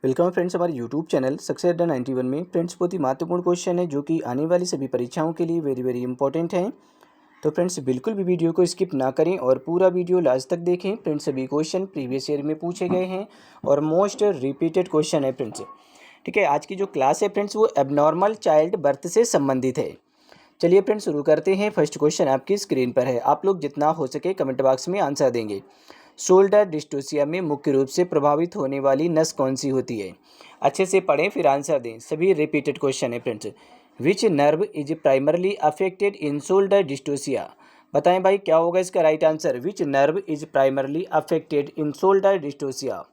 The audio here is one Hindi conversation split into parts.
वेलकम फ्रेंड्स हमारे यूट्यूब चैनल सक्सेस अड्डा 91 में। फ्रेंड्स बहुत ही महत्वपूर्ण क्वेश्चन है जो कि आने वाली सभी परीक्षाओं के लिए वेरी इंपॉर्टेंट है। तो फ्रेंड्स बिल्कुल भी वीडियो को स्किप ना करें और पूरा वीडियो लास्ट तक देखें। फ्रेंड्स सभी क्वेश्चन प्रीवियस ईयर में पूछे गए हैं और मोस्ट रिपीटेड क्वेश्चन है फ्रेंड्स। ठीक है, आज की जो क्लास है फ्रेंड्स वो एबनॉर्मल चाइल्ड बर्थ से संबंधित है। चलिए फ्रेंड्स शुरू करते हैं। फर्स्ट क्वेश्चन आपकी स्क्रीन पर है, आप लोग जितना हो सके कमेंट बॉक्स में आंसर देंगे। शोल्डर डिस्टोसिया में मुख्य रूप से प्रभावित होने वाली नस कौन सी होती है? अच्छे से पढ़ें फिर आंसर दें। सभी रिपीटेड क्वेश्चन है friends. Which nerve is primarily affected in shoulder dystocia? बताएं भाई क्या होगा इसका right answer. Which nerve is primarily affected in shoulder dystocia?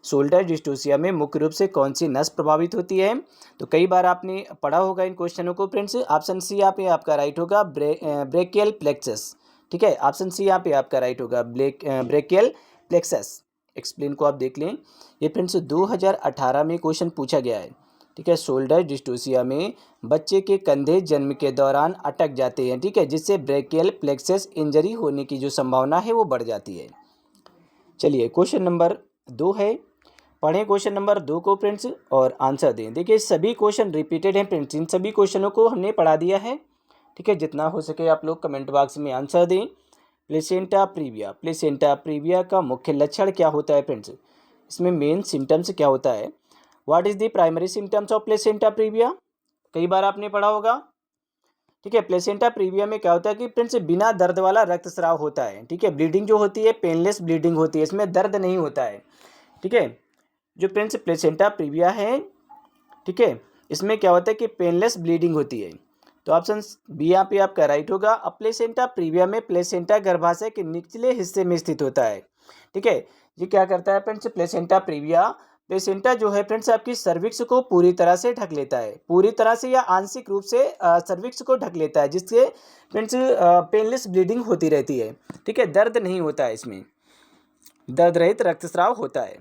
Shoulder dystocia में मुख्य रूप से कौन सी नस प्रभावित होती है? तो कई बार आपने पढ़ा होगा इन क्वेश्चनों को फ्रेंड्स। ऑप्शन सी यहाँ पे आपका राइट होगा, ब्रेकियल प्लेक्सस। ठीक है, ऑप्शन सी यहाँ पे आपका राइट होगा, ब्रेकियल प्लेक्सस। एक्सप्लेन को आप देख लें। ये फ्रेंड्स 2018 में क्वेश्चन पूछा गया है। ठीक है, शोल्डर डिस्टोसिया में बच्चे के कंधे जन्म के दौरान अटक जाते हैं। ठीक है, जिससे ब्रेकियल प्लेक्सस इंजरी होने की जो संभावना है वो बढ़ जाती है। चलिए क्वेश्चन नंबर 2 है, पढ़ें क्वेश्चन नंबर 2 को फ्रेंड्स और आंसर दें। देखिए सभी क्वेश्चन रिपीटेड हैं फ्रेंड्स, इन सभी क्वेश्चनों को हमने पढ़ा दिया है। ठीक है, जितना हो सके आप लोग कमेंट बॉक्स में आंसर दें। प्लेसेंटा प्रीविया, प्लेसेंटा प्रीविया का मुख्य लक्षण क्या होता है फ्रेंड्स? इसमें मेन सिम्टम्स क्या होता है? What is the primary symptoms of placenta previa? कई बार आपने पढ़ा होगा। ठीक है, प्लेसेंटा प्रीविया में क्या होता है कि फ्रेंड्स बिना दर्द वाला रक्तस्राव होता है। ठीक है, ब्लीडिंग जो होती है पेनलेस ब्लीडिंग होती है, इसमें दर्द नहीं होता है। ठीक है, जो फ्रेंड्स प्लेसेंटा प्रीविया है, ठीक है, इसमें क्या होता है कि पेनलेस ब्लीडिंग होती है। तो ऑप्शन बी यहाँ पे आपका राइट होगा। अब प्लेसेंटा प्रीविया में प्लेसेंटा गर्भाशय के निचले हिस्से में स्थित होता है। ठीक है, ये क्या करता है फ्रेंड्स, प्लेसेंटा प्रीविया, प्लेसेंटा जो है फ्रेंड्स आपकी सर्विक्स को पूरी तरह से ढक लेता है, पूरी तरह से या आंशिक रूप से सर्विक्स को ढक लेता है, जिससे फ्रेंड्स पेनलेस ब्लीडिंग होती रहती है। ठीक है, दर्द नहीं होता है, इसमें दर्द रहित रक्तस्राव होता है।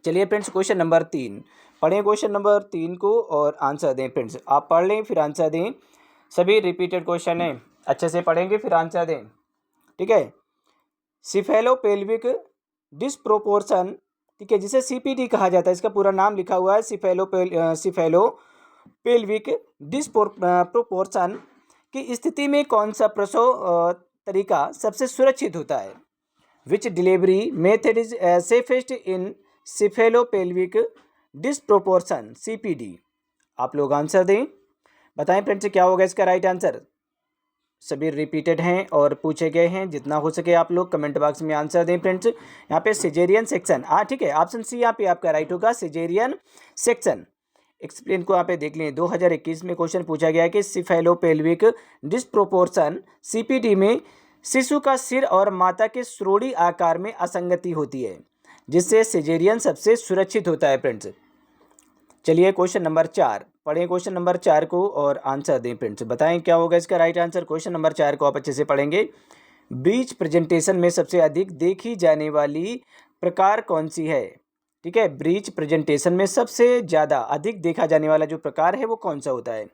चलिए फ्रेंड्स क्वेश्चन नंबर 3, पढ़ें क्वेश्चन नंबर 3 को और आंसर दें फ्रेंड्स। आप पढ़ लें फिर आंसर दें। सभी रिपीटेड क्वेश्चन हैं, अच्छे से पढ़ेंगे फिर आंसर दें। ठीक है, सिफेलोपेल्विक डिस्प्रोपोर्शन, ठीक है, जिसे सीपीडी कहा जाता है, इसका पूरा नाम लिखा हुआ है सिफेलोपेल्विक डिस्प्रोपोर्शन की स्थिति में कौन सा प्रसव तरीका सबसे सुरक्षित होता है? Which delivery method is safest in cephalopelvic disproportion CPD? आप लोग आंसर दें, बताएं फ्रेंड्स क्या होगा इसका राइट आंसर। सभी रिपीटेड हैं और पूछे गए हैं, जितना हो सके आप लोग कमेंट बॉक्स में आंसर दें फ्रेंड्स। यहाँ पे सिजेरियन सेक्शन, ठीक है, ऑप्शन सी यहाँ पे आपका राइट होगा, सिजेरियन सेक्शन। एक्सप्लेन को यहाँ पे देख लें। 2021 में क्वेश्चन पूछा गया है कि सिफेलोपेल्विक डिस्प्रोपोर्शन सीपीडी में शिशु का सिर और माता के श्रोणि आकार में असंगति होती है, जिससे सिजेरियन सबसे सुरक्षित होता है फ्रेंड्स। चलिए क्वेश्चन नंबर 4, पढ़ें क्वेश्चन नंबर 4 को और आंसर दें फ्रेंड्स। बताएं क्या होगा इसका राइट आंसर। क्वेश्चन नंबर 4 को आप अच्छे से पढ़ेंगे। ब्रीच प्रेजेंटेशन में सबसे अधिक देखी जाने वाली प्रकार कौन सी है? ठीक है, ब्रीच प्रेजेंटेशन में सबसे ज़्यादा अधिक देखा जाने वाला जो प्रकार है वो कौन सा होता है?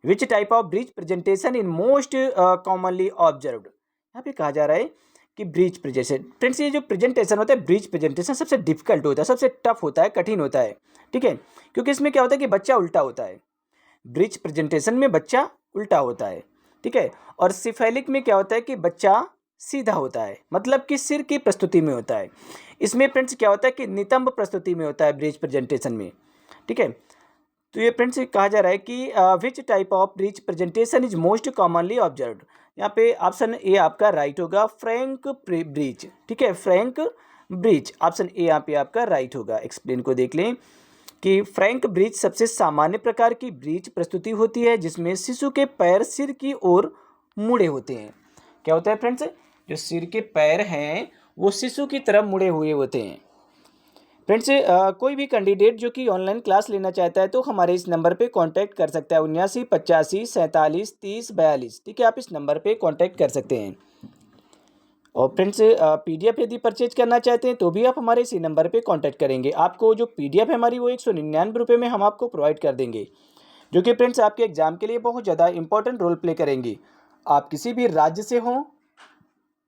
Which type of breech presentation in most commonly observed? यहाँ पे कहा जा रहा है कि ब्रीच प्रेजेंटेशन, फ्रेंड्स ये जो प्रेजेंटेशन होता है ब्रीच प्रेजेंटेशन सबसे डिफिकल्ट होता है, सबसे टफ होता है, कठिन होता है। ठीक है, क्योंकि इसमें क्या होता है कि बच्चा उल्टा होता है। ब्रीच प्रेजेंटेशन में बच्चा उल्टा होता है। ठीक है, और सिफेलिक में क्या होता है कि बच्चा सीधा होता है, मतलब कि सिर की प्रस्तुति में होता है। इसमें फ्रेंड्स क्या होता है कि नितंब प्रस्तुति में होता है ब्रीच प्रेजेंटेशन में। ठीक है, तो ये फ्रेंड्स कहा जा रहा है कि which type of breech presentation is most commonly observed? यहाँ पे ऑप्शन ए आपका राइट होगा, फ्रैंक ब्रीच। ठीक है, फ्रैंक ब्रीच, ऑप्शन ए यहाँ पे आपका राइट होगा। एक्सप्लेन को देख लें कि फ्रैंक ब्रीच सबसे सामान्य प्रकार की ब्रीच प्रस्तुति होती है, जिसमें शिशु के पैर सिर की ओर मुड़े होते हैं। क्या होता है फ्रेंड्स, जो सिर के पैर हैं वो शिशु की तरफ मुड़े हुए होते हैं। फ्रेंड्स कोई भी कैंडिडेट जो कि ऑनलाइन क्लास लेना चाहता है तो हमारे इस नंबर पे कांटेक्ट कर सकता है, 7985473042। ठीक है, आप इस नंबर पे कांटेक्ट कर सकते हैं। और फ्रेंड्स पीडीएफ यदि परचेज करना चाहते हैं तो भी आप हमारे इसी नंबर पे कांटेक्ट करेंगे। आपको जो पीडीएफ है हमारी वो 199 रुपये में हम आपको प्रोवाइड कर देंगे, जो कि फ्रेंड्स आपके एग्जाम के लिए बहुत ज़्यादा इंपॉर्टेंट रोल प्ले करेंगी। आप किसी भी राज्य से हों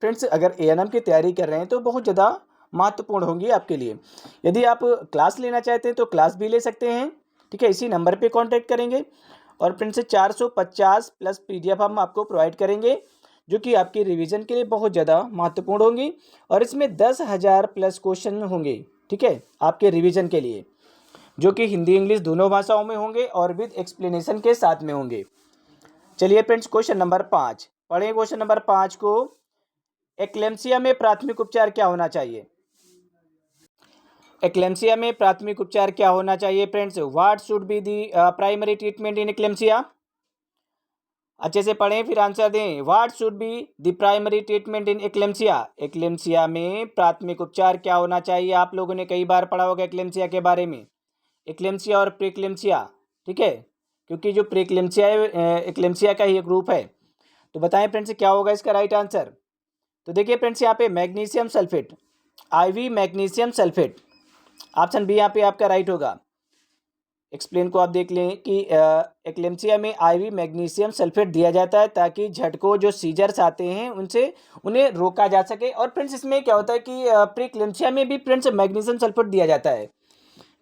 फ्रेंड्स, अगर एएनएम की तैयारी कर रहे हैं तो बहुत ज़्यादा महत्वपूर्ण होंगी आपके लिए। यदि आप क्लास लेना चाहते हैं तो क्लास भी ले सकते हैं, ठीक है, इसी नंबर पे कांटेक्ट करेंगे। और फ्रेंड्स 450 प्लस PDF हम आपको प्रोवाइड करेंगे, जो कि आपकी रिवीजन के लिए बहुत ज़्यादा महत्वपूर्ण होंगी। और इसमें 10,000 प्लस क्वेश्चन होंगे, ठीक है, आपके रिवीजन के लिए, जो कि हिंदी इंग्लिश दोनों भाषाओं में होंगे और विद एक्सप्लेनेशन के साथ में होंगे। चलिए फ्रेंड्स, क्वेश्चन नंबर 5 पढ़ें। क्वेश्चन नंबर 5 को, एक्लेम्सिया में प्राथमिक उपचार क्या होना चाहिए? एक्लेम्सिया में प्राथमिक उपचार क्या होना चाहिए friends? What should be the primary treatment in eclampsia? अच्छे से पढ़ें फिर आंसर दें। What should be the primary treatment in eclampsia? Eclampsia में प्राथमिक उपचार क्या होना चाहिए? आप लोगों ने कई बार पढ़ा होगा एक्लेम्सिया के बारे में, एक्लेम्सिया और प्रीक्लेम्सिया, ठीक है, क्योंकि जो प्रीक्लेम्सिया है एक्लेम्सिया का ही एक ग्रुप है। तो बताएं फ्रेंड्स क्या होगा इसका राइट आंसर? तो देखिए फ्रेंड्स, यहाँ पे magnesium sulphate, IV magnesium sulphate, option B यहाँ पे आपका राइट होगा। एक्सप्लेन को आप देख लें कि एक्लेम्सिया में IV मैग्नीशियम सल्फेट दिया जाता है ताकि झटकों जो सीजर्स आते हैं उनसे उन्हें रोका जा सके। और फ्रेंड्स इसमें क्या होता है कि प्रीक्लेम्सिया में भी फ्रेंड्स मैग्नीशियम सल्फेट दिया जाता है,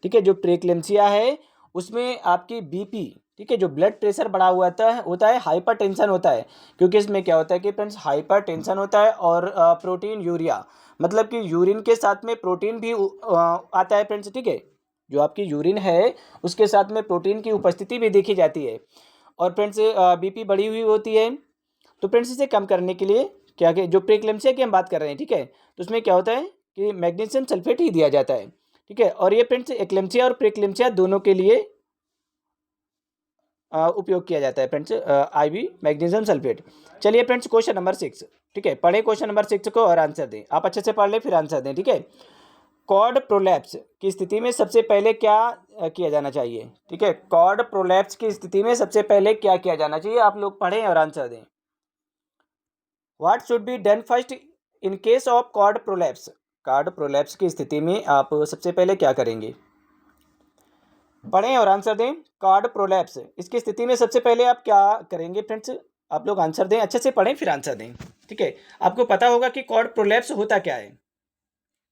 ठीक है। जो प्रीक्लेम्सिया है उसमें आपकी BP, ठीक है, जो ब्लड प्रेशर बढ़ा हुआ होता है, हाइपर टेंशन होता है, क्योंकि इसमें क्या होता है कि फ्रेंड्स हाइपर टेंशन होता है और प्रोटीन यूरिया, मतलब कि यूरिन के साथ में प्रोटीन भी आता है फ्रेंड्स, ठीक है। जो आपकी यूरिन है उसके साथ में प्रोटीन की उपस्थिति भी देखी जाती है। और फ्रेंड्स BP बढ़ी हुई होती है। तो फ्रेंड्स इसे कम करने के लिए क्या, जो प्रीक्लेम्सिया की हम बात कर रहे हैं, ठीक है, तो उसमें क्या होता है कि मैग्नीशियम सल्फेट ही दिया जाता है, ठीक है। और ये फ्रेंड्स एक्लेम्सिया और प्रीक्लेम्सिया दोनों के लिए उपयोग किया जाता है फ्रेंड्स IV मैग्नीशियम सल्फेट। चलिए फ्रेंड्स, क्वेश्चन नंबर 6, ठीक है, पढ़े क्वेश्चन नंबर 6 को और आंसर दें। आप अच्छे से पढ़ लें फिर आंसर दें, ठीक है। कॉर्ड प्रोलैप्स की स्थिति में सबसे पहले क्या किया जाना चाहिए? ठीक है, कॉर्ड प्रोलैप्स की स्थिति में सबसे पहले क्या किया जाना चाहिए? आप लोग पढ़ें और आंसर दें। What should be done first in case of cord prolapse? Cord prolapse की स्थिति में आप सबसे पहले क्या करेंगे? पढ़ें और आंसर दें। कॉर्ड प्रोलैप्स, इसकी स्थिति में सबसे पहले आप क्या करेंगे फ्रेंड्स? आप लोग आंसर दें, अच्छे से पढ़ें फिर आंसर दें, ठीक है। आपको पता होगा कि कॉर्ड प्रोलैप्स होता क्या है,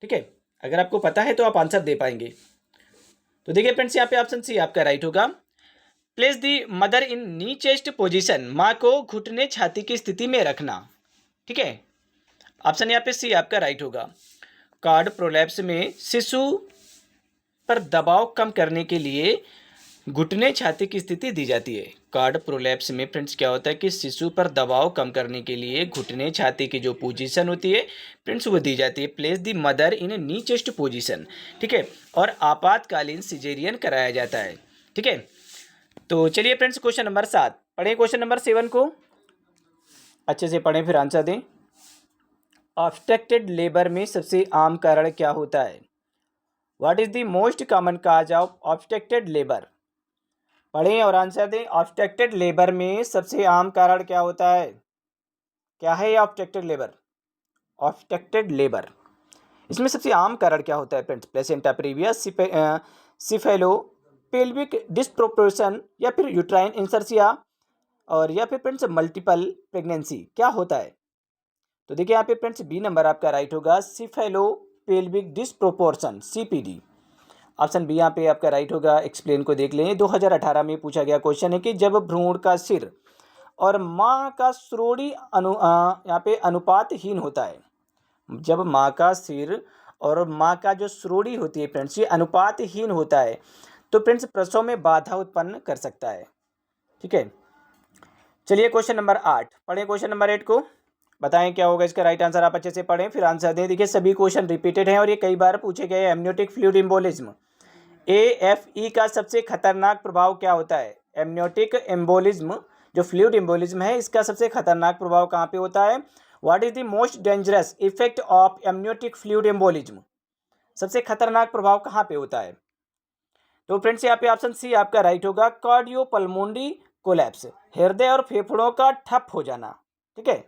ठीक है। अगर आपको पता है तो आप आंसर दे पाएंगे। तो देखिए फ्रेंड्स, यहाँ पे ऑप्शन सी आपका राइट होगा। Place the mother in knee chest position, माँ को घुटने छाती की स्थिति में रखना, ठीक है। ऑप्शन यहाँ पे सी आपका राइट होगा। कॉर्ड प्रोलैप्स में शिशु पर दबाव कम करने के लिए घुटने छाती की स्थिति दी जाती है। कॉर्ड प्रोलैप्स में फ्रेंड्स क्या होता है कि शिशु पर दबाव कम करने के लिए घुटने छाती की जो पोजीशन होती है फ्रेंड्स वो दी जाती है। Place the mother in knee chest position, ठीक है, और आपातकालीन सिजेरियन कराया जाता है, ठीक है। तो चलिए फ्रेंड्स, क्वेश्चन नंबर 7 पढ़ें। क्वेश्चन नंबर 7 को अच्छे से पढ़ें फिर आंसर दें। ऑब्स्ट्रक्टेड लेबर में सबसे आम कारण क्या होता है? What is the most common cause of obstructed labour? पढ़ें और आंसर दें। ऑब्स्ट्रक्टेड लेबर में सबसे आम कारण क्या होता है? क्या है ये ऑब्स्ट्रक्टेड लेबर? ऑब्स्ट्रक्टेड लेबर, इसमें सबसे आम कारण क्या होता है friends? Placenta previa, cephalo pelvic disproportion, या फिर यूट्राइन इंसर्सिया, और या फिर फ्रेंड्स मल्टीपल प्रेगनेंसी, क्या होता है? तो देखिए यहाँ पे फ्रेंड्स बी नंबर आपका राइट होगा, cephalo pelvic disproportion, CPD। Option B यहाँ पे आपका राइट होगा। एक्सप्लेन को देख लें। 2018 में पूछा गया क्वेश्चन है कि जब भ्रूण का सिर और माँ का श्रोणि यहाँ पे अनुपातहीन होता है, जब माँ का सिर और माँ का जो श्रोणि होती है फ्रेंड्स ये अनुपातहीन होता है तो फ्रेंड्स प्रसव में बाधा उत्पन्न कर सकता है, ठीक है। चलिए क्वेश्चन नंबर 8 पढ़ें। क्वेश्चन नंबर 8 को बताएं क्या होगा इसका राइट आंसर। आप अच्छे से पढ़ें फिर आंसर दें। देखिए सभी क्वेश्चन रिपीटेड हैं और ये कई बार पूछे गए। एमनियोटिक फ्लूइड एम्बोलिज्म, AFE का सबसे खतरनाक प्रभाव क्या होता है? एमनियोटिक एम्बोलिज्म जो फ्लूइड एम्बोलिज्म है इसका सबसे खतरनाक प्रभाव कहाँ पे होता है? What is the most dangerous effect of amniotic fluid embolism? सबसे खतरनाक प्रभाव कहाँ पे होता है? तो फ्रेंड्स यहाँ पे ऑप्शन सी आपका राइट होगा। कार्डियोपल्मोनरी कोलैप्स, हृदय और फेफड़ों का ठप हो जाना, ठीक है,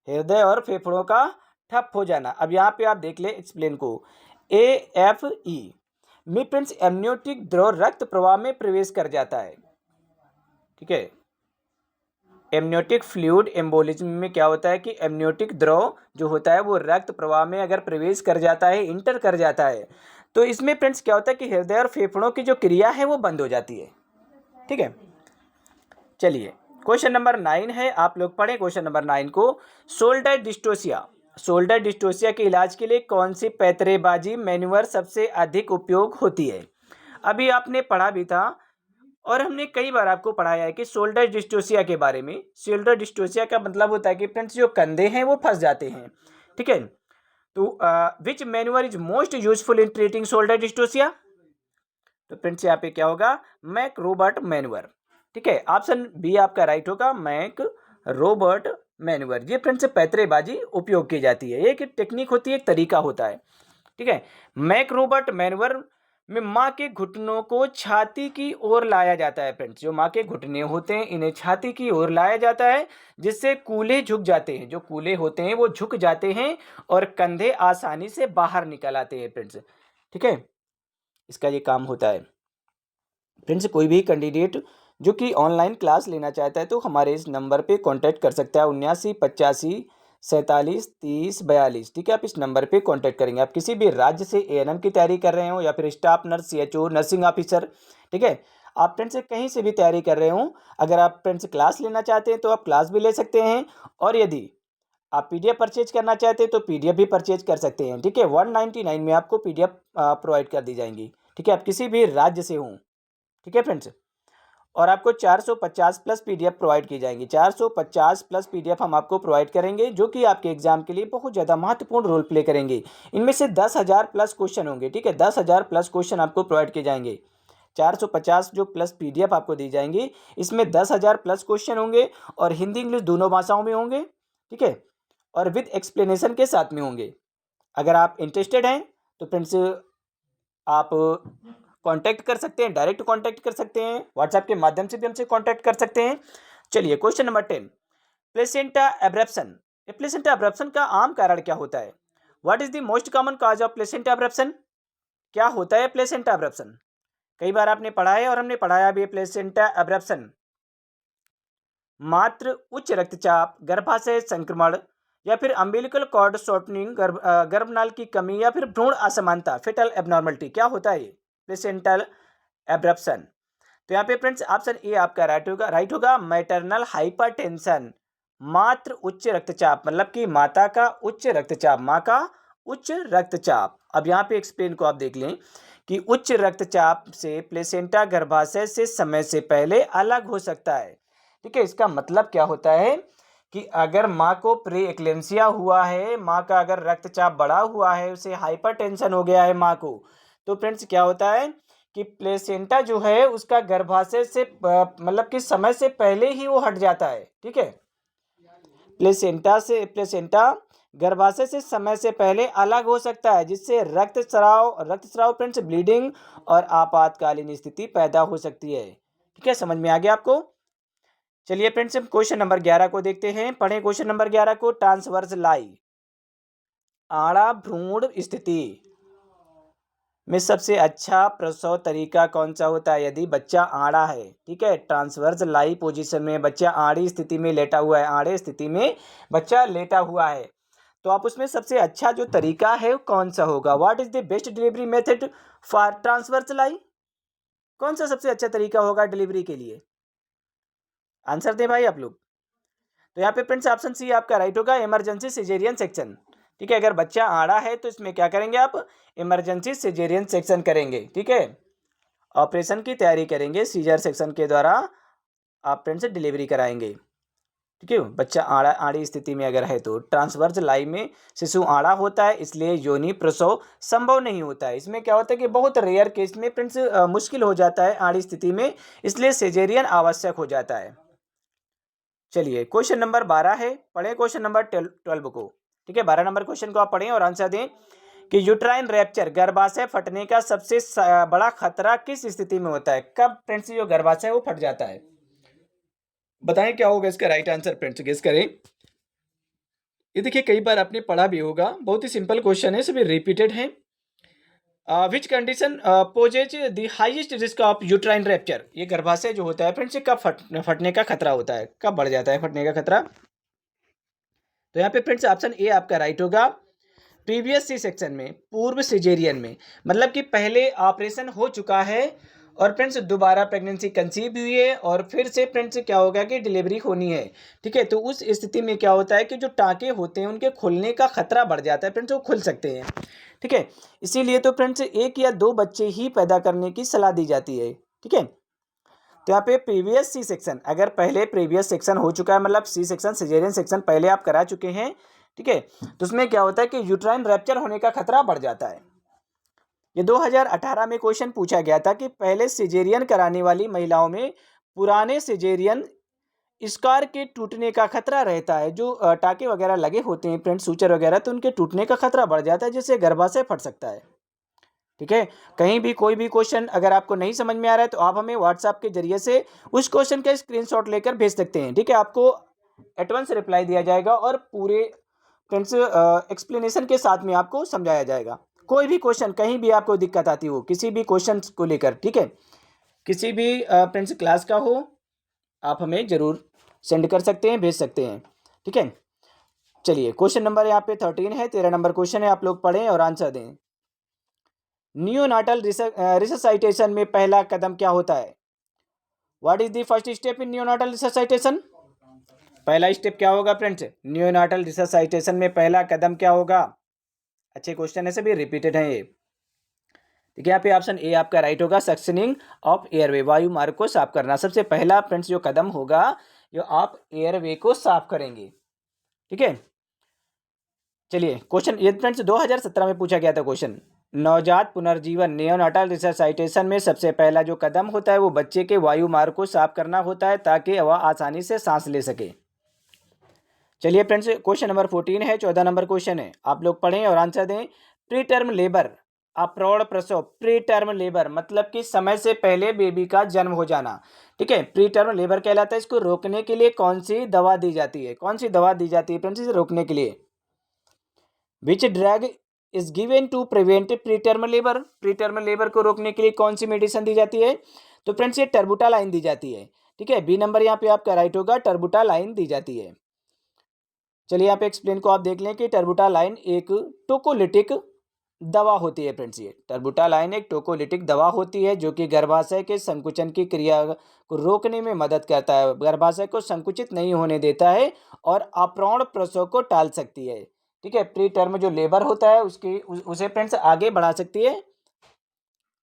हृदय और फेफड़ों का ठप हो जाना। अब यहाँ पे आप देख ले एक्सप्लेन को। AFE में फ्रेंड्स एमनियोटिक द्रव रक्त प्रवाह में प्रवेश कर जाता है, ठीक है। एमनियोटिक फ्लूइड एम्बोलिज्म में क्या होता है कि एमनियोटिक द्रव जो होता है वो रक्त प्रवाह में अगर प्रवेश कर जाता है, इंटर कर जाता है, तो इसमें फ्रेंड्स क्या होता है कि हृदय और फेफड़ों की जो क्रिया है वो बंद हो जाती है। ठीक है, चलिए क्वेश्चन नंबर 9 है, आप लोग पढ़ें क्वेश्चन नंबर 9 को। शोल्डर डिस्टोसिया, शोल्डर डिस्टोसिया के इलाज के लिए कौन सी पैतरेबाजी मैन्युअर सबसे अधिक उपयोग होती है? अभी आपने पढ़ा भी था और हमने कई बार आपको पढ़ाया है कि शोल्डर डिस्टोसिया के बारे में। शोल्डर डिस्टोसिया का मतलब होता है कि फ्रेंड्स जो कंधे हैं वो फंस जाते हैं। ठीक है, तो which manoeuvre is most useful in treating shoulder dystocia? तो फ्रेंड्स यहाँ पे क्या होगा, मैक रोबर्ट मैन्युअर। ठीक है, ऑप्शन बी आपका राइट होगा, मैक रोबर्ट मैन्युअर। ये फ्रेंड्स पैतरेबाजी उपयोग की जाती है, एक टेक्निक होती है, एक तरीका होता है। ठीक है, मैक रोबर्ट मैन्युअर में माँ के घुटनों को छाती की ओर लाया जाता है। फ्रेंड्स जो माँ के घुटने होते हैं इन्हें छाती की ओर लाया जाता है, जिससे कूल्हे झुक जाते हैं, जो कूल्हे होते हैं वो झुक जाते हैं और कंधे आसानी से बाहर निकल आते हैं। फ्रेंड्स ठीक है, इसका ये काम होता है। फ्रेंड्स कोई भी कैंडिडेट जो कि ऑनलाइन क्लास लेना चाहता है तो हमारे इस नंबर पे कांटेक्ट कर सकता है, 79 85 47 30 42। ठीक है, आप इस नंबर पे कांटेक्ट करेंगे। आप किसी भी राज्य से एएनएम की तैयारी कर रहे हो या फिर staff nurse, CHO, nursing officer, ठीक है, आप फ्रेंड्स कहीं से भी तैयारी कर रहे हो, अगर आप फ्रेंड्स क्लास लेना चाहते हैं तो आप क्लास भी ले सकते हैं, और यदि आप पीडीएफ परचेज करना चाहते हैं तो पीडीएफ भी परचेज कर सकते हैं। ठीक है, 199 में आपको पीडीएफ प्रोवाइड कर दी जाएंगी। ठीक है, आप किसी भी राज्य से हों। ठीक है फ्रेंड्स, और आपको 450 प्लस पीडीएफ प्रोवाइड की जाएंगी। 450 प्लस पीडीएफ हम आपको प्रोवाइड करेंगे, जो कि आपके एग्जाम के लिए बहुत ज़्यादा महत्वपूर्ण रोल प्ले करेंगे। इनमें से 10,000 प्लस क्वेश्चन होंगे। ठीक है, 10,000 प्लस क्वेश्चन आपको प्रोवाइड किए जाएंगे। 450 जो प्लस पीडीएफ आपको दी जाएंगी, इसमें 10,000 प्लस क्वेश्चन होंगे और हिंदी इंग्लिश दोनों भाषाओं में होंगे। ठीक है, और विद एक्सप्लेनेशन के साथ में होंगे। अगर आप इंटरेस्टेड हैं तो फ्रेंड्स आप कांटेक्ट कर सकते हैं, डायरेक्ट कांटेक्ट कर सकते हैं, व्हाट्सएप के माध्यम से भी हमसे कांटेक्ट कर सकते हैं। चलिए question number 10, placenta abruption. Placenta abruption का आम कारण क्या होता है? What is the most common cause of placenta abruption? क्या होता है प्लेसेंटा एब्रप्शन? कई बार आपने पढ़ा है और हमने पढ़ाया भी। प्लेसेंटा एब्रप्शन मात्र उच्च रक्तचाप, गर्भाशय संक्रमण, या फिर अम्बिलिकल कॉर्ड शॉर्टनिंग, गर्भनाल की कमी, या फिर भ्रूण असमानता, फेटल एबनॉर्मलिटी, क्या होता है ये प्लेसेंटल एब्रप्शन? तो यहाँ पे फ्रेंड्स ऑप्शन ए आपका राइट होगा, मैटरनल हाइपरटेंशन, मात्र उच्च रक्तचाप, मतलब कि माता का उच्च रक्तचाप, माँ का उच्च रक्तचाप। अब यहाँ पे एक्सप्लेन को आप देख लें कि उच्च रक्तचाप से प्लेसेंटा गर्भाशय से समय से पहले अलग हो सकता है। ठीक है, इसका मतलब क्या होता है कि अगर माँ को प्री एक्लेम्सिया हुआ है, माँ का अगर रक्तचाप बढ़ा हुआ है, उसे हाइपरटेंशन हो गया है माँ को, तो फ्रेंड्स क्या होता है कि प्लेसेंटा जो है उसका गर्भाशय से मतलब कि समय से पहले ही वो हट जाता है। ठीक है, प्लेसेंटा गर्भाशय से समय से पहले अलग हो सकता है, जिससे रक्तस्राव फ्रेंड्स, ब्लीडिंग और आपातकालीन स्थिति पैदा हो सकती है। ठीक है, समझ में आ गया आपको? चलिए फ्रेंड्स हम क्वेश्चन नंबर 11 को देखते हैं। पढ़ें क्वेश्चन नंबर 11 को। ट्रांसवर्स लाई, आड़ा भ्रूण स्थिति में सबसे अच्छा प्रसव तरीका कौन सा होता है यदि बच्चा आड़ा है? ठीक है, ट्रांसवर्स लाई पोजीशन में बच्चा आड़ी स्थिति में लेटा हुआ है, आड़े स्थिति में बच्चा लेटा हुआ है, तो आप उसमें सबसे अच्छा जो तरीका है वो कौन सा होगा? What is the best delivery method for transverse lie? कौन सा सबसे अच्छा तरीका होगा डिलीवरी के लिए? आंसर दें भाई आप लोग। तो यहाँ पे फ्रेंड्स ऑप्शन सी आपका राइट होगा, इमरजेंसी सिजेरियन सेक्शन। ठीक है, अगर बच्चा आड़ा है तो इसमें क्या करेंगे आप? इमरजेंसी सिजेरियन सेक्शन करेंगे। ठीक है, ऑपरेशन की तैयारी करेंगे, सीजर सेक्शन के द्वारा आप फ्रेंड्स डिलीवरी कराएंगे। ठीक है, बच्चा आड़ी स्थिति में अगर है तो। ट्रांसवर्स लाई में शिशु आड़ा होता है, इसलिए योनि प्रसव संभव नहीं होता है। इसमें क्या होता है कि बहुत रेयर केस में फ्रेंड्स मुश्किल हो जाता है आड़ी स्थिति में, इसलिए सिजेरियन आवश्यक हो जाता है। चलिए क्वेश्चन नंबर 12 है, पढ़ें क्वेश्चन नंबर 12 को। ठीक है, 12 नंबर क्वेश्चन को आप पढ़ें और आंसर दें कि यूट्राइन रैप्चर, गर्भाशय फटने का सबसे बड़ा खतरा किस स्थिति में होता है? कब फ्रेंड्स जो गर्भाशय वो फट जाता है? बताएं क्या होगा इसका राइट आंसर? फ्रेंड्स गेस करें। ये देखिए कई बार आपने पढ़ा भी होगा, बहुत ही सिंपल क्वेश्चन है, सभी रिपीटेड हैं। Which condition poses the highest risk of uterine rupture. ये गर्भाशय जो होता है फ्रेंड्स, कब फटने का खतरा होता है, कब बढ़ जाता है फटने का खतरा। तो यहाँ पे फ्रेंड्स ऑप्शन ए आपका राइट होगा। प्रीवियस सी सेक्शन में, पूर्व सिजेरियन में, मतलब कि पहले ऑपरेशन हो चुका है और फ्रेंड्स दोबारा प्रेगनेंसी कंसीव हुई है और फिर से फ्रेंड्स क्या होगा कि डिलीवरी होनी है। ठीक है, तो उस स्थिति में क्या होता है कि जो टाँके होते हैं उनके खुलने का खतरा बढ़ जाता है फ्रेंड्स, वो खुल सकते हैं। ठीक है, इसीलिए तो फ्रेंड्स 1 या 2 बच्चे ही पैदा करने की सलाह दी जाती है। ठीक है, तो यहाँ पे प्रीवियस सी सेक्शन, अगर पहले प्रीवियस सेक्शन हो चुका है, मतलब सी सेक्शन सिजेरियन सेक्शन पहले आप करा चुके हैं, ठीक है, तो उसमें क्या होता है कि यूट्राइन रैप्चर होने का खतरा बढ़ जाता है। ये 2018 में क्वेश्चन पूछा गया था कि पहले सिजेरियन कराने वाली महिलाओं में पुराने सिजेरियन स्कार के टूटने का खतरा रहता है। जो टाके वगैरह लगे होते हैं फ्रेंड्स, सूचर वगैरह, तो उनके टूटने का खतरा बढ़ जाता है, जिससे गर्भाशय फट सकता है। ठीक है, कहीं भी कोई भी क्वेश्चन अगर आपको नहीं समझ में आ रहा है तो आप हमें व्हाट्सएप के जरिए से उस क्वेश्चन का स्क्रीनशॉट लेकर भेज सकते हैं। ठीक है, आपको एडवांस रिप्लाई दिया जाएगा और पूरे फ्रेंड्स एक्सप्लेनेशन के साथ में आपको समझाया जाएगा। कोई भी क्वेश्चन कहीं भी आपको दिक्कत आती हो किसी भी क्वेश्चन को लेकर, ठीक है, किसी भी फ्रेंड्स क्लास का हो, आप हमें ज़रूर सेंड कर सकते हैं, भेज सकते हैं। ठीक है, चलिए क्वेश्चन नंबर यहाँ पे 13 है, 13 नंबर क्वेश्चन है, आप लोग पढ़ें और आंसर दें। नियोनाटल रिससाइटेशन में पहला कदम क्या होता है? What is the first step in neonatal resuscitation? पहला स्टेप क्या होगा फ्रेंड्स? नियोनाटल रिससाइटेशन में पहला कदम क्या होगा? अच्छे क्वेश्चन है, सभी रिपीटेड हैं ये। ठीक है, यहाँ पे ऑप्शन ए आपका राइट होगा, सक्शनिंग ऑफ एयरवे, वायु मार्ग को साफ करना। सबसे पहला फ्रेंड्स जो कदम होगा, जो आप एयरवे को साफ करेंगे। ठीक है, चलिए क्वेश्चन ये फ्रेंड्स 2017 में पूछा गया था क्वेश्चन। नवजात पुनर्जीवन नियोनाटल रिससाइटेशन में सबसे पहला जो कदम होता है वो बच्चे के वायु मार्ग को साफ करना होता है ताकि वह आसानी से सांस ले सके। चलिए फ्रेंड्स क्वेश्चन नंबर 14 है, 14 नंबर क्वेश्चन है, आप लोग पढ़ें और आंसर दें। प्री टर्म लेबर, अप्रौढ़ प्रसव, प्री टर्म लेबर मतलब कि समय से पहले बेबी का जन्म हो जाना। ठीक है, प्री टर्म लेबर कहलाता है। इसको रोकने के लिए कौन सी दवा दी जाती है? कौन सी दवा दी जाती है फ्रेंड्स इसे रोकने के लिए? Which drug is given to prevent preterm labour? Preterm labour को रोकने के लिए कौन सी मेडिसिन दी जाती है? तो फ्रेंड्स ये टर्बुटालाइन दी जाती है। ठीक है, बी नंबर यहाँ पे आपका राइट होगा, टर्बुटालाइन दी जाती है। चलिए यहाँ पे एक्सप्लेन को आप देख लें कि टर्बुटालाइन एक टोकोलिटिक दवा होती है फ्रेंड्स। ये टर्बुटालाइन एक टोकोलिटिक दवा होती है जो कि गर्भाशय के संकुचन की क्रिया को रोकने में मदद करता है, गर्भाशय को संकुचित नहीं होने देता है और अप्रौढ़ प्रसव को टाल सकती है। ठीक है, प्री टर्म जो लेबर होता है उसे फ्रेंड्स आगे बढ़ा सकती है।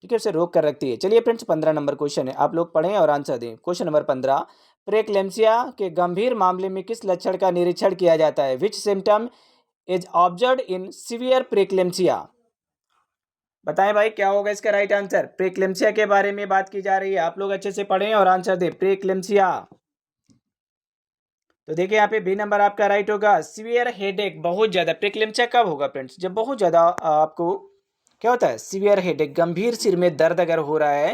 ठीक है, उसे रोक कर रखती है। चलिए फ्रेंड्स 15 नंबर क्वेश्चन है, आप लोग पढ़ें और आंसर दें। क्वेश्चन नंबर 15, प्रेक्लेम्सिया के गंभीर मामले में किस लक्षण का निरीक्षण किया जाता है? Which symptom is observed in severe preeclampsia? बताएं भाई क्या होगा इसका राइट आंसर? प्रेक्लेम्सिया के बारे में बात की जा रही है, आप लोग अच्छे से पढ़ें और आंसर दें। प्रेक्लेम्सिया, तो देखिए यहाँ पे बी नंबर आपका राइट होगा, सीवियर हेडेक, बहुत ज़्यादा। प्रेक्लेम्सिया कब होगा फ्रेंड्स? जब बहुत ज़्यादा आपको क्या होता है? सीवियर हेडेक, गंभीर सिर में दर्द अगर हो रहा है,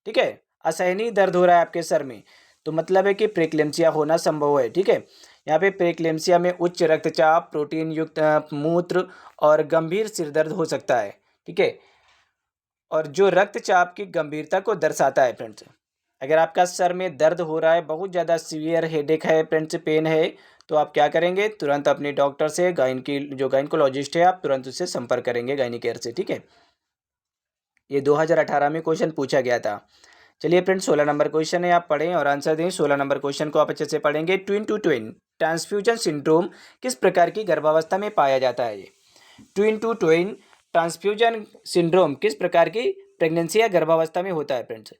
ठीक है, असहनीय दर्द हो रहा है आपके सर में, तो मतलब है कि प्रेक्लेम्सिया होना संभव है। ठीक है, यहाँ पे प्रेक्लेम्सिया में उच्च रक्तचाप, प्रोटीन युक्त मूत्र और गंभीर सिर दर्द हो सकता है। ठीक है, और जो रक्तचाप की गंभीरता को दर्शाता है फ्रेंड्स। अगर आपका सर में दर्द हो रहा है, बहुत ज़्यादा सीवियर हेडेक है फ्रेंड्स, पेन है, तो आप क्या करेंगे? तुरंत अपने डॉक्टर से, जो गायनिकोलॉजिस्ट है, आप तुरंत उससे संपर्क करेंगे, गायनिकेयर से। ठीक है, ये 2018 में क्वेश्चन पूछा गया था। चलिए फ्रेंड्स 16 नंबर क्वेश्चन है, आप पढ़ें और आंसर दें। 16 नंबर क्वेश्चन को आप अच्छे से पढ़ेंगे। Twin to twin transfusion syndrome किस प्रकार की गर्भावस्था में पाया जाता है? ये twin to twin transfusion syndrome किस प्रकार की प्रेगनेंसी या गर्भावस्था में होता है फ्रेंड्स?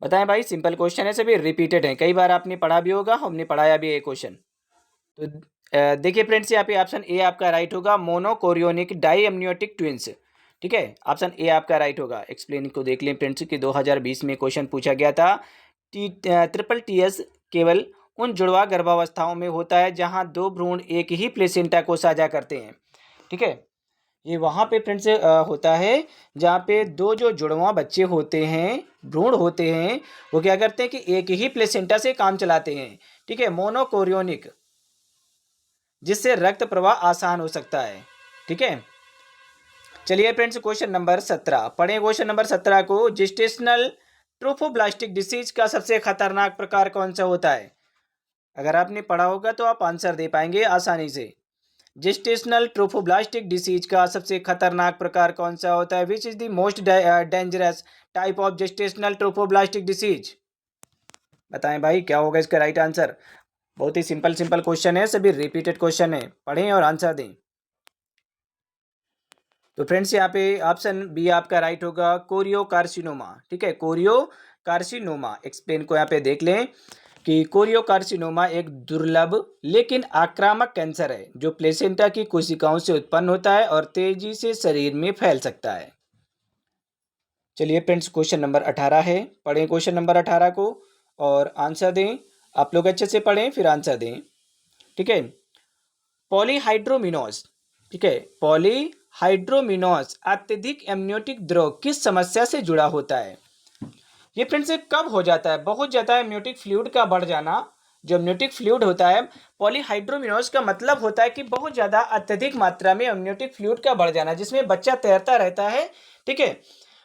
बताएं भाई, सिंपल क्वेश्चन है, सभी रिपीटेड है, कई बार आपने पढ़ा भी होगा, हमने पढ़ाया भी है क्वेश्चन। तो देखिए फ्रेंड्स यहाँ पे ऑप्शन ए आपका राइट होगा, मोनोकोरियोनिक डाई एमनियोटिक ट्विंस। ठीक है, ऑप्शन ए आपका राइट होगा। एक्सप्लेन को देख लें फ्रेंड्स कि 2020 में क्वेश्चन पूछा गया था। ट्रिपल टीएस केवल उन जुड़वा गर्भावस्थाओं में होता है जहां दो भ्रूण एक ही प्लेसेंटा को साझा करते हैं। ठीक है, ये वहाँ पे फ्रेंड्स होता है जहाँ पे दो जो जुड़वा बच्चे होते हैं, भ्रूण होते हैं, वो क्या करते हैं कि एक ही प्लेसेंटा से काम चलाते हैं। ठीक है, मोनोकोरियोनिक, जिससे रक्त प्रवाह आसान हो सकता है। ठीक है, चलिए फ्रेंड्स, क्वेश्चन नंबर 17 पढ़ें। क्वेश्चन नंबर 17 को, जेस्टेशनल ट्रोफोब्लास्टिक डिसीज का सबसे खतरनाक प्रकार कौन सा होता है? अगर आपने पढ़ा होगा तो आप आंसर दे पाएंगे आसानी से। जेस्टेशनल ट्रोफोब्लास्टिक डिसीज का सबसे खतरनाक प्रकार कौन सा होता है? Which is the most dangerous type of gestational trophoblastic disease? बताएं भाई, क्या होगा इसका राइट आंसर? बहुत ही सिंपल सिंपल क्वेश्चन है, सभी रिपीटेड क्वेश्चन है, पढ़ें और आंसर दें। तो फ्रेंड्स, यहाँ पे ऑप्शन बी आपका राइट होगा, कोरियो कार्सिनोमा। ठीक है, कोरियो कार्सिनोमा। एक्सप्लेन को यहाँ पे देख लें कि कोरियो कार्सिनोमा एक दुर्लभ लेकिन आक्रामक कैंसर है जो प्लेसेंटा की कोशिकाओं से उत्पन्न होता है और तेजी से शरीर में फैल सकता है। चलिए फ्रेंड्स, क्वेश्चन नंबर 18 है, पढ़ें क्वेश्चन नंबर 18 को और आंसर दें। आप लोग अच्छे से पढ़ें फिर आंसर दें। ठीक है, पॉलीहाइड्रोमिनोस। ठीक है, पॉलीहाइड्रोमिनोस अत्यधिक एमनियोटिक द्रव किस समस्या से जुड़ा होता है? ये फ्रेंड्स कब हो जाता है? बहुत ज़्यादा एमनियोटिक फ्लूइड का बढ़ जाना। जो एमनियोटिक फ्लूइड होता है, पॉलीहाइड्रोमिनोस का मतलब होता है कि बहुत ज़्यादा अत्यधिक मात्रा में एमनियोटिक फ्लूइड का बढ़ जाना, जिसमें बच्चा तैरता रहता है। ठीक है,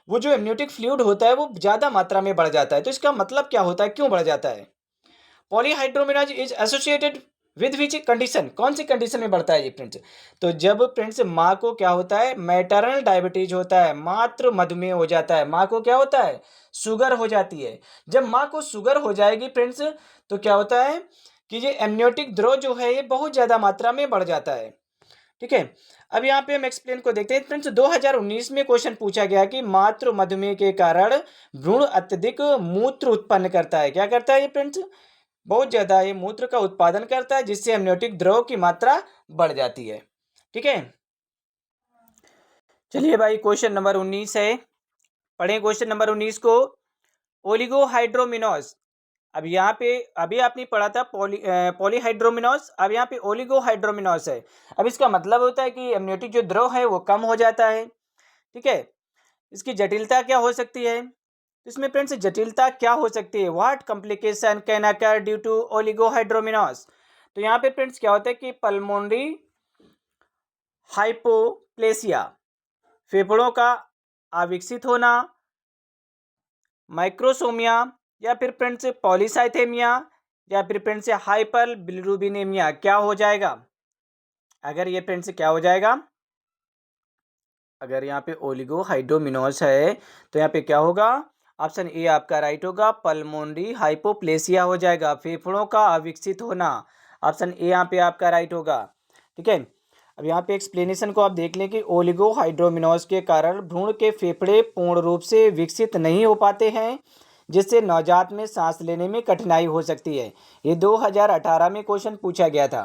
वो जो एमनियोटिक फ्लूइड होता है वो ज़्यादा मात्रा में बढ़ जाता है। तो इसका मतलब क्या होता है, क्यों बढ़ जाता है? Polyhydramnios is associated with which condition? कौन सी कंडीशन में बढ़ता है ये फ्रेंड्स? तो जब फ्रेंड्स माँ को क्या होता है, मैटरनल डायबिटीज होता है, मातृ मधुमेह हो जाता है, माँ को क्या होता है, शुगर हो जाती है। जब माँ को शुगर हो जाएगी फ्रेंड्स, तो क्या होता है कि ये एमनियोटिक द्रव जो है ये बहुत ज़्यादा मात्रा में बढ़ जाता है। ठीक है, अब यहाँ पे हम एक्सप्लेन को देखते हैं फ्रेंड्स। 2019 में क्वेश्चन पूछा गया कि मातृ मधुमेह के कारण भ्रूण अत्यधिक मूत्र उत्पन्न करता है। क्या करता है ये फ्रेंड्स? बहुत ज़्यादा ये मूत्र का उत्पादन करता है, जिससे एमनियोटिक द्रव की मात्रा बढ़ जाती है। ठीक है, चलिए भाई, क्वेश्चन नंबर 19 है, पढ़ें क्वेश्चन नंबर 19 को। ओलिगोहाइड्रोमिनोस। अब यहाँ पे अभी आपने पढ़ा था पॉलीहाइड्रोमिनोस, अब यहाँ पे ओलिगोहाइड्रोमिनोस है। अब इसका मतलब होता है कि एमनियोटिक जो द्रव है वो कम हो जाता है। ठीक है, इसकी जटिलता क्या हो सकती है? इसमें फ्रेंड्स जटिलता क्या हो सकती है? What complication can occur due to oligohydramnios? तो यहाँ पे फ्रेंड्स क्या होता है कि पल्मोनरी हाइपोप्लेसिया, फेफड़ों का अविकसित होना, माइक्रोसोमिया, या फिर फ्रेंड्स पॉलीसाइथेमिया, या फिर फ्रेंड्स हाइपर बिलिरुबिनेमिया, क्या हो जाएगा? अगर ये फ्रेंड्स क्या हो जाएगा, अगर यहाँ पे ओलिगोहाइड्रोमिनोस है तो यहाँ पे क्या होगा? ऑप्शन ए आपका राइट होगा, पल्मोनरी हाइपोप्लेसिया हो जाएगा, फेफड़ों का अविकसित होना। ऑप्शन ए यहाँ पे आपका राइट होगा। ठीक है, अब यहाँ पे एक्सप्लेनेशन को आप देख लें कि ओलिगोहाइड्रोमिनोस के कारण भ्रूण के फेफड़े पूर्ण रूप से विकसित नहीं हो पाते हैं, जिससे नवजात में सांस लेने में कठिनाई हो सकती है। ये 2018 में क्वेश्चन पूछा गया था।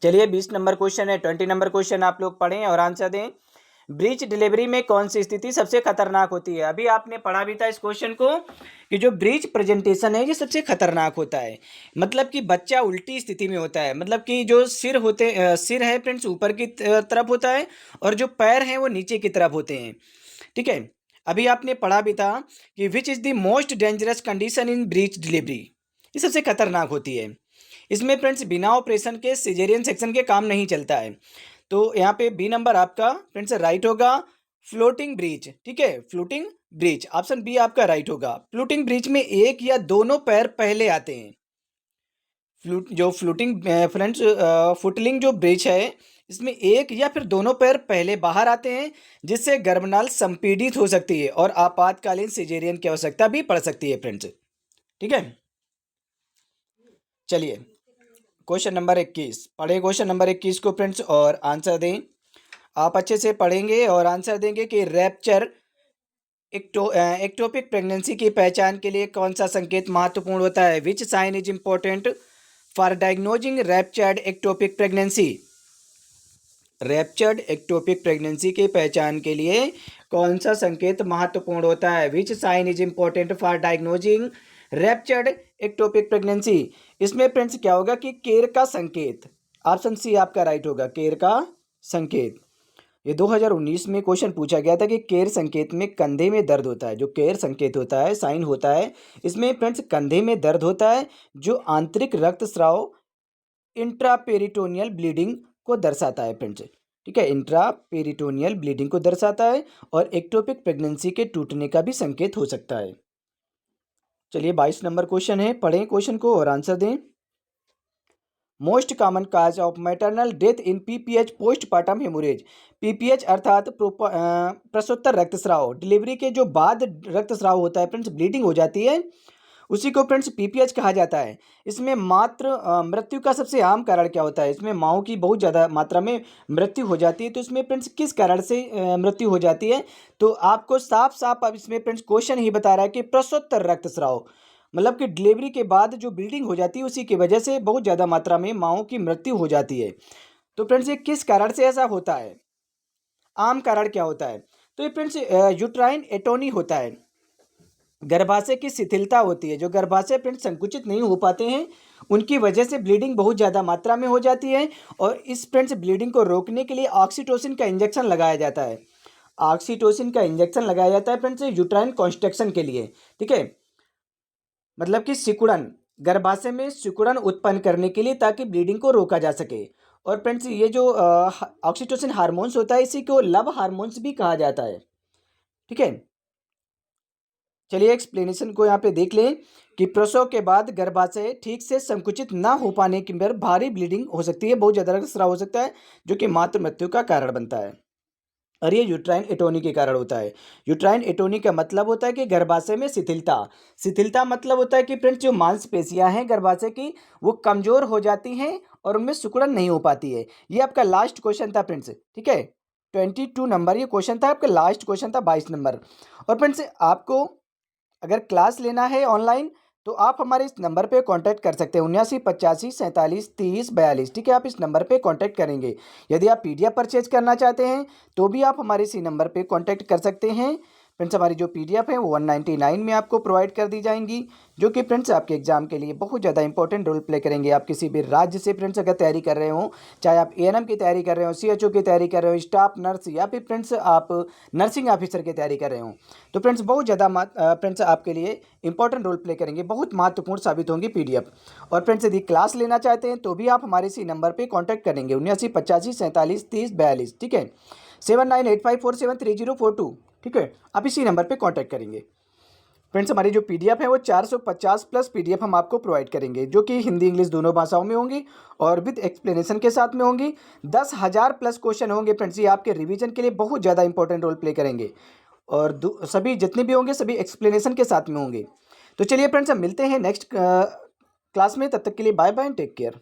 चलिए 20 नंबर क्वेश्चन है, 20 नंबर क्वेश्चन आप लोग पढ़ें और आंसर दें। ब्रीच डिलीवरी में कौन सी स्थिति सबसे खतरनाक होती है? अभी आपने पढ़ा भी था इस क्वेश्चन को कि जो ब्रीच प्रेजेंटेशन है ये सबसे खतरनाक होता है। मतलब कि बच्चा उल्टी स्थिति में होता है, मतलब कि जो सिर है फ्रेंड्स ऊपर की तरफ होता है और जो पैर हैं वो नीचे की तरफ होते हैं। ठीक है, अभी आपने पढ़ा भी था कि which is the most dangerous condition in breach delivery? ये सबसे खतरनाक होती है। इसमें फ्रेंड्स बिना ऑपरेशन के सिजेरियन सेक्शन के काम नहीं चलता है। तो यहाँ पे बी नंबर आपका फ्रेंड्स राइट होगा, फ्लोटिंग ब्रिज। ठीक है, फ्लोटिंग ब्रिज, ऑप्शन बी आपका राइट होगा। फ्लोटिंग ब्रिज में एक या दोनों पैर पहले आते हैं। फ्लोटिंग फ्रेंड्स फुटलिंग जो ब्रिज है इसमें एक या फिर दोनों पैर पहले बाहर आते हैं, जिससे गर्भनाल संपीड़ित हो सकती है और आपातकालीन सिजेरियन की आवश्यकता भी पड़ सकती है फ्रेंड्स। ठीक है, चलिए क्वेश्चन नंबर 21 पढ़े, क्वेश्चन नंबर 21 को फ्रेंड्स और आंसर दें। आप अच्छे से पढ़ेंगे और आंसर देंगे कि रैप्चर एक्टोपिक प्रेगनेंसी की पहचान के लिए कौन सा संकेत महत्वपूर्ण होता है? Which sign is important for diagnosing ruptured ectopic pregnancy? Ruptured ectopic pregnancy की पहचान के लिए कौन सा संकेत महत्वपूर्ण होता है? Which sign is important for diagnosing ruptured ectopic pregnancy? इसमें फ्रेंड्स क्या होगा कि केर का संकेत। ऑप्शन सी आपका राइट होगा, केर का संकेत। ये 2019 में क्वेश्चन पूछा गया था कि केर संकेत में कंधे में दर्द होता है। जो केर संकेत होता है, साइन होता है, इसमें फ्रेंड्स कंधे में दर्द होता है जो आंतरिक रक्तस्राव इंट्रापेरिटोनियल ब्लीडिंग को दर्शाता है फ्रेंड्स। ठीक है, इंट्रा पेरिटोनियल ब्लीडिंग को दर्शाता है और एक्टोपिक प्रेगनेंसी के टूटने का भी संकेत हो सकता है। चलिए 22 नंबर क्वेश्चन है, पढ़ें क्वेश्चन को और आंसर दें। Most common cause of maternal death in PPH postpartum haemorrhage. PPH अर्थात प्रसवोत्तर रक्तस्राव, डिलीवरी के जो बाद रक्तस्राव होता है फ्रेंड्स, ब्लीडिंग हो जाती है, उसी को फ्रेंड्स पीपीएच कहा जाता है। इसमें मात्र मृत्यु का सबसे आम कारण क्या होता है? इसमें माओं की बहुत ज़्यादा मात्रा में मृत्यु हो जाती है। तो इसमें फ्रेंड्स किस कारण से मृत्यु हो जाती है? तो आपको साफ साफ अब इसमें फ्रेंड्स क्वेश्चन ही बता रहा है कि प्रसवोत्तर रक्तस्राव, मतलब कि डिलीवरी के बाद जो ब्लीडिंग हो जाती है उसी की वजह से बहुत ज़्यादा मात्रा में माओं की मृत्यु हो जाती है। तो फ्रेंड्स ये किस कारण से ऐसा होता है? आम कारण क्या होता है? तो ये फ्रेंड्स यूट्राइन एटोनी होता है, गर्भाशय की शिथिलता होती है। जो गर्भाशय फ्रेंड्स संकुचित नहीं हो पाते हैं उनकी वजह से ब्लीडिंग बहुत ज़्यादा मात्रा में हो जाती है, और इस फ्रेंड्स ब्लीडिंग को रोकने के लिए ऑक्सीटोसिन का इंजेक्शन लगाया जाता है। ऑक्सीटोसिन का इंजेक्शन लगाया जाता है फ्रेंड्स यूट्राइन कॉन्स्ट्रक्शन के लिए, ठीक है, मतलब कि सिकुड़न, गर्भाशय में सिकुड़न उत्पन्न करने के लिए, ताकि ब्लीडिंग को रोका जा सके। और फ्रेंड्स ये जो ऑक्सीटोसिन हार्मोन्स होता है इसी को लव हार्मोन्स भी कहा जाता है, ठीक है। चलिए एक्सप्लेनेशन को यहाँ पे देख लें कि प्रसव के बाद गर्भाशय ठीक से संकुचित ना हो पाने की वजह भारी ब्लीडिंग हो सकती है, बहुत ज़्यादा रक्तस्राव हो सकता है, जो कि मातृ मृत्यु का कारण बनता है, और ये यूट्राइन एटोनी के कारण होता है। यूट्राइन एटोनी का मतलब होता है कि गर्भाशय में शिथिलता। शिथिलता मतलब होता है कि फ्रेंड्स जो मांसपेशियां हैं गर्भाशय की वो कमजोर हो जाती हैं और उनमें सिकुड़न नहीं हो पाती है। ये आपका लास्ट क्वेश्चन था फ्रेंड्स, ठीक है, 22 नंबर ये क्वेश्चन था आपका, लास्ट क्वेश्चन था 22 नंबर। और फ्रेंड्स आपको अगर क्लास लेना है ऑनलाइन तो आप हमारे इस नंबर पे कांटेक्ट कर सकते हैं, 79 85 47 30 42, ठीक है। आप इस नंबर पे कांटेक्ट करेंगे। यदि आप पीडीएफ परचेज करना चाहते हैं तो भी आप हमारे इसी नंबर पे कांटेक्ट कर सकते हैं। फ्रेंड्स हमारी जो पीडीएफ है वो 199 में आपको प्रोवाइड कर दी जाएंगी, जो कि फ्रेंड्स आपके एग्जाम के लिए बहुत ज़्यादा इंपॉर्टेंट रोल प्ले करेंगे। आप किसी भी राज्य से फ्रेंड्स अगर तैयारी कर रहे हो, चाहे आप एएनएम की तैयारी कर रहे हो, सीएचओ की तैयारी कर रहे हो, स्टाफ नर्स, या फिर फ्रेंड्स आप नर्सिंग ऑफिसर की तैयारी कर रहे हो, तो फ्रेंड्स बहुत ज़्यादा फ्रेंड्स आपके लिए इंपॉर्टेंट रोल प्ले करेंगे, बहुत महत्वपूर्ण साबित होंगी पीडीएफ। और फ्रेंड्स यदि क्लास लेना चाहते हैं तो भी आप हमारे इसी नंबर पर कॉन्टैक्ट करेंगे, 79 85 47 30 42, ठीक है, 7985473042, ठीक है। आप इसी नंबर पे कांटेक्ट करेंगे। फ्रेंड्स हमारी जो पीडीएफ है वो 450 प्लस पीडीएफ हम आपको प्रोवाइड करेंगे, जो कि हिंदी इंग्लिश दोनों भाषाओं में होंगी और विद एक्सप्लेनेशन के साथ में होंगी। 10,000 प्लस क्वेश्चन होंगे फ्रेंड्स, ये आपके रिवीजन के लिए बहुत ज़्यादा इंपॉर्टेंट रोल प्ले करेंगे, और सभी जितने भी होंगे सभी एक्सप्लेनेशन के साथ में होंगे। तो चलिए फ्रेंड्स हम मिलते हैं नेक्स्ट क्लास में, तब तक के लिए बाय बाय, टेक केयर।